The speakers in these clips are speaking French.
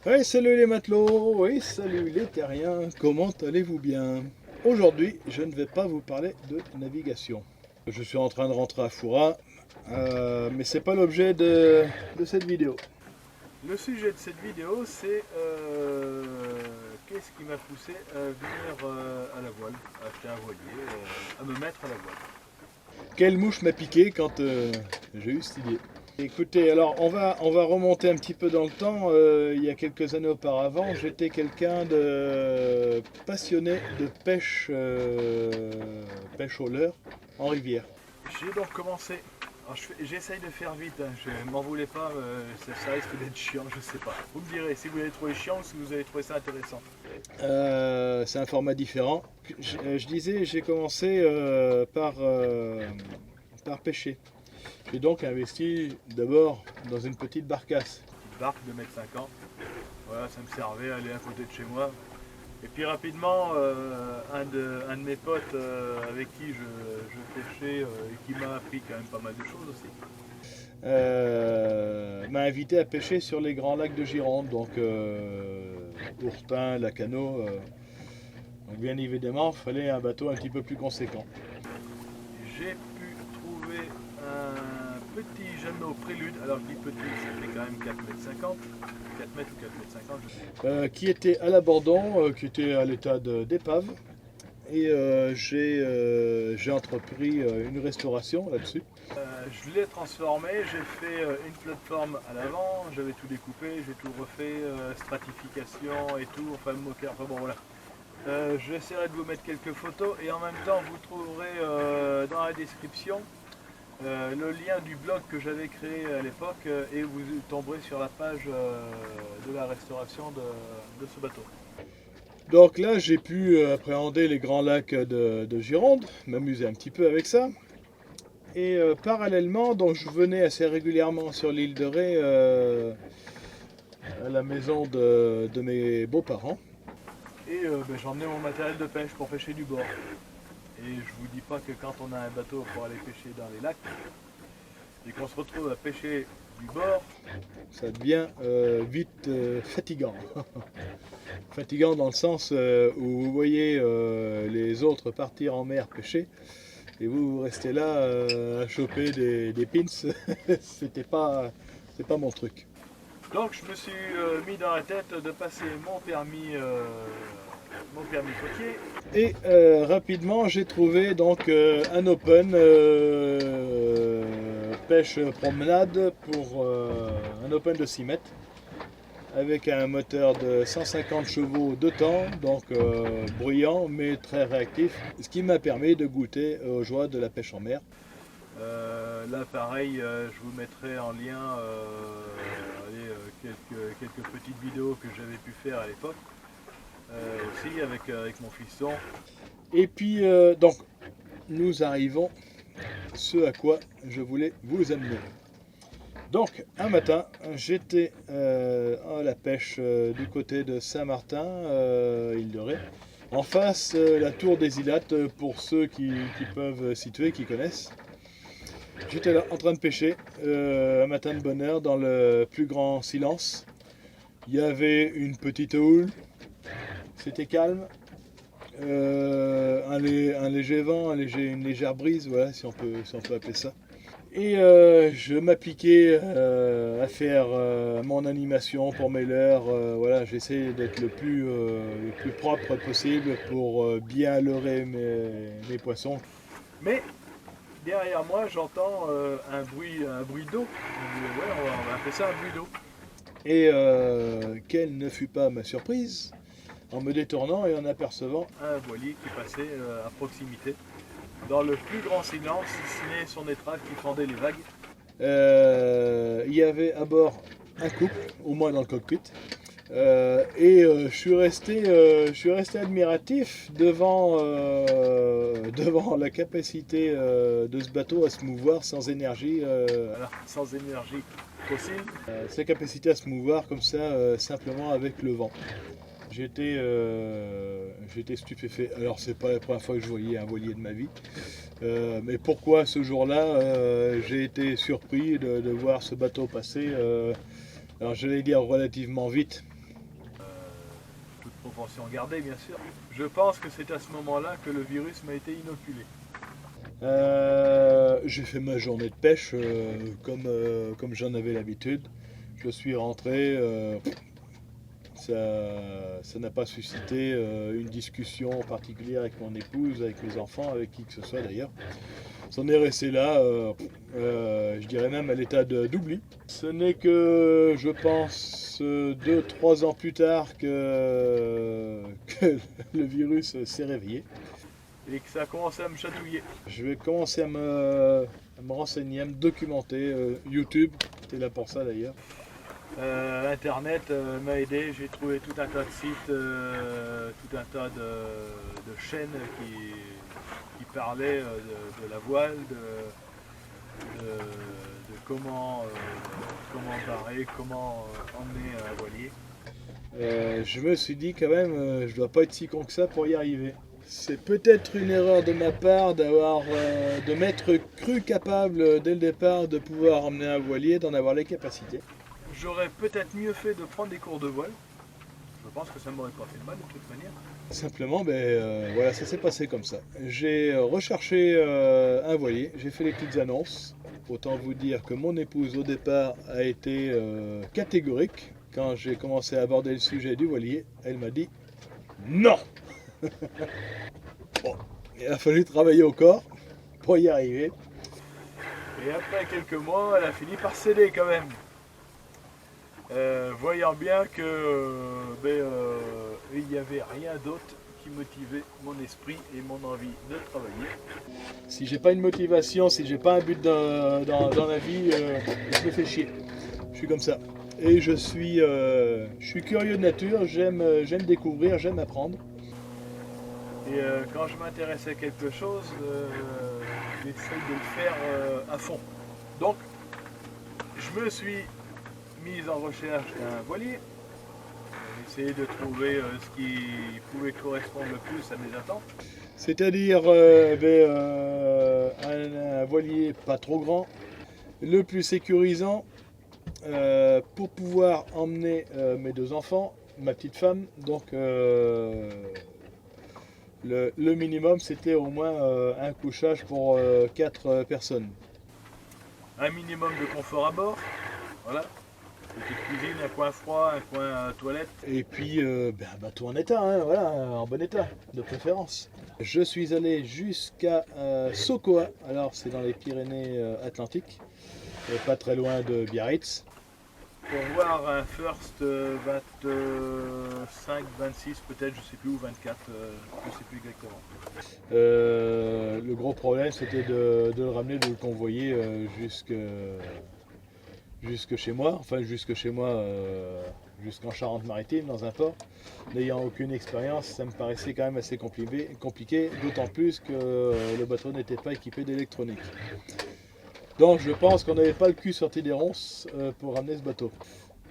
Oui, salut les matelots, oui, salut les terriens, comment allez-vous bien? Aujourd'hui, je ne vais pas vous parler de navigation. Je suis en train de rentrer à Foura, mais c'est pas l'objet de cette vidéo. Le sujet de cette vidéo, c'est qu'est-ce qui m'a poussé à venir à la voile, à acheter un voilier, à me mettre à la voile. Quelle mouche m'a piqué quand j'ai eu cette idée? Écoutez, alors on va remonter un petit peu dans le temps. Il y a quelques années auparavant, j'étais quelqu'un de passionné de pêche, pêche au leurre en rivière. J'ai donc commencé. Alors j'essaye de faire vite, hein, je m'en voulais pas, ça risque d'être chiant, je sais pas. Vous me direz si vous l'avez trouvé chiant ou si vous avez trouvé ça intéressant. C'est un format différent. Je disais, j'ai commencé par pêcher. J'ai donc investi d'abord dans une petite barcasse. Une petite barque de 1,50 m. Voilà, ça me servait à aller à côté de chez moi. Et puis rapidement, un de mes potes avec qui je pêchais et qui m'a appris quand même pas mal de choses aussi, m'a invité à pêcher sur les grands lacs de Gironde, donc Ourpin, Lacano. Donc bien évidemment, il fallait un bateau un petit peu plus conséquent. J'ai pu trouver un petit Jeannot Prélude, alors je dis petit, c'était quand même 4,50 m, 4 mètres ou 4,50 m, je sais. Qui était à l'abandon, qui était à l'état d'épave. Et j'ai entrepris une restauration là-dessus. Je l'ai transformé, j'ai fait une plateforme à l'avant, j'avais tout découpé, j'ai tout refait, stratification et tout, enfin moqueur, enfin bon voilà. J'essaierai de vous mettre quelques photos et en même temps vous trouverez dans la description le lien du blog que j'avais créé à l'époque et vous tomberez sur la page de la restauration de ce bateau. Donc là j'ai pu appréhender les grands lacs de Gironde, m'amuser un petit peu avec ça. Et parallèlement, donc je venais assez régulièrement sur l'île de Ré à la maison de mes beaux-parents. Et j'emmenais mon matériel de pêche pour pêcher du bord. Et je vous dis pas que quand on a un bateau pour aller pêcher dans les lacs et qu'on se retrouve à pêcher du bord, ça devient vite fatigant. Fatigant dans le sens où vous voyez les autres partir en mer pêcher et vous restez là à choper des pins. C'est pas mon truc. Donc je me suis mis dans la tête de passer mon permis côtier. Et rapidement j'ai trouvé donc un open pêche promenade pour un open de 6 mètres avec un moteur de 150 chevaux de temps, donc bruyant mais très réactif, ce qui m'a permis de goûter aux joies de la pêche en mer. Là pareil, je vous mettrai en lien quelques petites vidéos que j'avais pu faire à l'époque, aussi avec mon fiston. Et puis donc nous arrivons ce à quoi je voulais vous amener. Donc un matin, j'étais à la pêche du côté de Saint-Martin, île de Ré. En face, la tour des Ilates, pour ceux qui peuvent situer, qui connaissent. J'étais là en train de pêcher, un matin de bonne heure, dans le plus grand silence. Il y avait une petite houle, c'était calme. Un léger vent, une légère brise, voilà, si on peut appeler ça. Et je m'appliquais à faire mon animation pour mes leurres. Voilà, j'essaie d'être le plus propre possible pour bien leurrer mes poissons. Mais derrière moi, j'entends un bruit d'eau. Ouais, on va appeler ça un bruit d'eau. Et quelle ne fut pas ma surprise en me détournant et en apercevant un voilier qui passait à proximité, dans le plus grand silence, si ce n'est son étrave qui fendait les vagues. Il y avait à bord un couple, au moins dans le cockpit. Je suis resté admiratif devant la capacité de ce bateau à se mouvoir sans énergie, sans énergie fossile, sa capacité à se mouvoir comme ça simplement avec le vent. J'étais stupéfait. Alors c'est pas la première fois que je voyais un voilier de ma vie. Mais pourquoi ce jour-là j'ai été surpris de voir ce bateau passer, alors j'allais dire relativement vite, proportion gardée bien sûr. Je pense que c'est à ce moment-là que le virus m'a été inoculé. J'ai fait ma journée de pêche comme j'en avais l'habitude. Je suis rentré, ça n'a pas suscité une discussion particulière avec mon épouse, avec mes enfants, avec qui que ce soit d'ailleurs. C'en est resté là, je dirais même à l'état d'oubli. Ce n'est que, je pense, 2-3 ans plus tard que le virus s'est réveillé. Et que ça a commencé à me chatouiller. Je vais commencer à me renseigner, à me documenter. YouTube, c'était là pour ça d'ailleurs. Internet m'a aidé, j'ai trouvé tout un tas de sites, tout un tas de chaînes qui parlaient de la voile, de comment barrer, comment emmener un voilier. Je me suis dit quand même, je dois pas être si con que ça pour y arriver. C'est peut-être une erreur de ma part de m'être cru capable dès le départ de pouvoir emmener un voilier, d'en avoir les capacités. J'aurais peut-être mieux fait de prendre des cours de voile. Je pense que ça m'aurait pas fait de mal de toute manière. Simplement, voilà, ça s'est passé comme ça. J'ai recherché un voilier, j'ai fait les petites annonces. Autant vous dire que mon épouse au départ a été catégorique. Quand j'ai commencé à aborder le sujet du voilier, elle m'a dit non. Bon, il a fallu travailler au corps pour y arriver. Et après quelques mois, elle a fini par céder quand même. Voyant bien que il n'y avait rien d'autre qui motivait mon esprit et mon envie de travailler. Si j'ai pas une motivation, si j'ai pas un but dans la vie, je me fais chier. Je suis comme ça. Et je suis curieux de nature, j'aime découvrir, j'aime apprendre. Et quand je m'intéresse à quelque chose, j'essaie de le faire à fond. Donc, je me suis mise en recherche d'un voilier, essayer de trouver ce qui pouvait correspondre le plus à mes attentes. C'est-à-dire un voilier pas trop grand, le plus sécurisant pour pouvoir emmener mes 2 enfants, ma petite femme. Donc le minimum c'était au moins un couchage pour 4 personnes. Un minimum de confort à bord, voilà. Petite cuisine, un coin froid, un coin toilette. Et puis un bateau en état, hein, voilà, en bon état, de préférence. Je suis allé jusqu'à Sokoa, alors c'est dans les Pyrénées Atlantiques, pas très loin de Biarritz. Pour voir un First 25, 26 peut-être, je sais plus, ou 24, je sais plus exactement. Le gros problème c'était de le ramener, de le convoyer jusque chez moi, jusqu'en Charente-Maritime, dans un port. N'ayant aucune expérience, ça me paraissait quand même assez compliqué, d'autant plus que le bateau n'était pas équipé d'électronique. Donc je pense qu'on n'avait pas le cul sorti des ronces pour ramener ce bateau.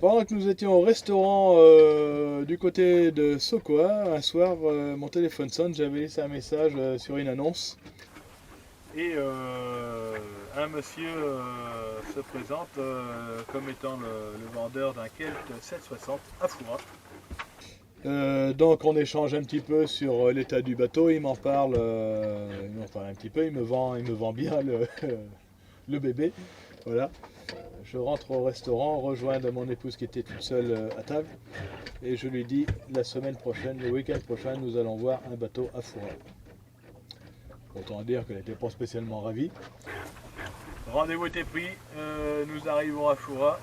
Pendant que nous étions au restaurant du côté de Sokoa, un soir, mon téléphone sonne, j'avais laissé un message sur une annonce. Et un monsieur se présente comme étant le vendeur d'un Kelt 760 à Foura. Donc on échange un petit peu sur l'état du bateau, il m'en parle un petit peu, il me vend bien le bébé. Voilà. Je rentre au restaurant, rejoindre mon épouse qui était toute seule à table, et je lui dis la semaine prochaine, le week-end prochain, nous allons voir un bateau à Foura. Autant dire qu'elle n'était pas spécialement ravie. Rendez-vous était pris, nous arrivons à Foura,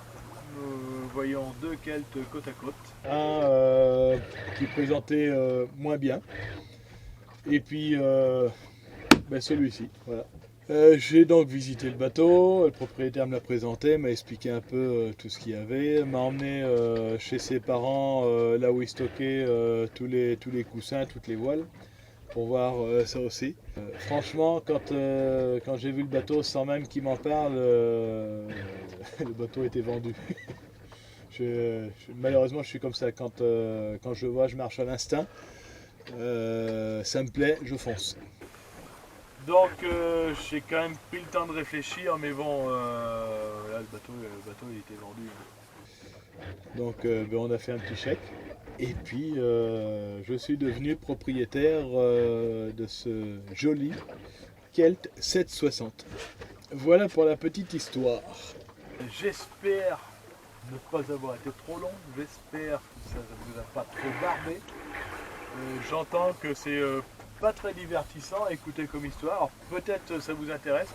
nous voyons 2 Kelts côte à côte. Un qui présentait moins bien, et puis celui-ci, voilà. J'ai donc visité le bateau, le propriétaire me l'a présenté, m'a expliqué un peu tout ce qu'il y avait, m'a emmené chez ses parents, là où il stockait tous les coussins, toutes les voiles, pour voir ça aussi. Franchement, quand j'ai vu le bateau sans même qu'il m'en parle, le bateau était vendu. Malheureusement, je suis comme ça, quand je vois, je marche à l'instinct, ça me plaît, je fonce. Donc j'ai quand même pris le temps de réfléchir, mais bon, là le bateau il était vendu. Donc on a fait un petit chèque, Et puis je suis devenu propriétaire de ce joli Kelt 760. Voilà pour la petite histoire. J'espère ne pas avoir été trop long, j'espère que ça ne vous a pas trop barbé. J'entends que c'est pas très divertissant à écouter comme histoire, alors peut-être ça vous intéresse.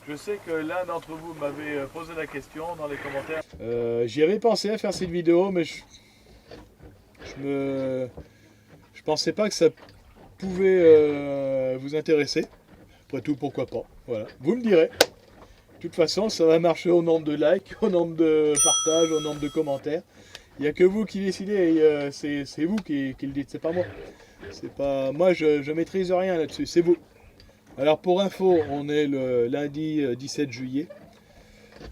Je sais que l'un d'entre vous m'avait posé la question dans les commentaires. J'y avais pensé à faire cette vidéo, mais je pensais pas que ça pouvait vous intéresser. Après tout, pourquoi pas. Voilà, vous me direz. De toute façon, ça va marcher au nombre de likes, au nombre de partages, au nombre de commentaires. Il n'y a que vous qui décidez, et c'est vous qui le dites, c'est pas moi. C'est pas moi, je maîtrise rien là-dessus, c'est vous. Alors pour info, on est le lundi 17 juillet.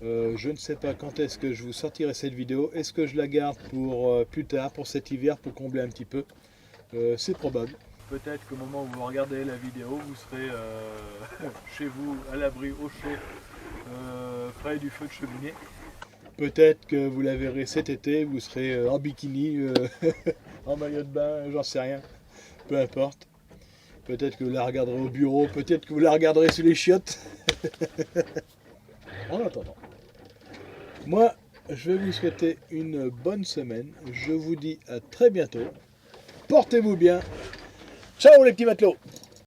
Je ne sais pas quand est-ce que je vous sortirai cette vidéo. Est-ce que je la garde pour plus tard, pour cet hiver, pour combler un petit peu? C'est probable. Peut-être qu'au moment où vous regardez la vidéo, vous serez chez vous, à l'abri, au chaud, près du feu de cheminée. Peut-être que vous la verrez cet été, vous serez en bikini, en maillot de bain, j'en sais rien. Peu importe. Peut-être que vous la regarderez au bureau, peut-être que vous la regarderez sous les chiottes. En attendant, moi, je vais vous souhaiter une bonne semaine. Je vous dis à très bientôt. Portez-vous bien. Ciao les petits matelots!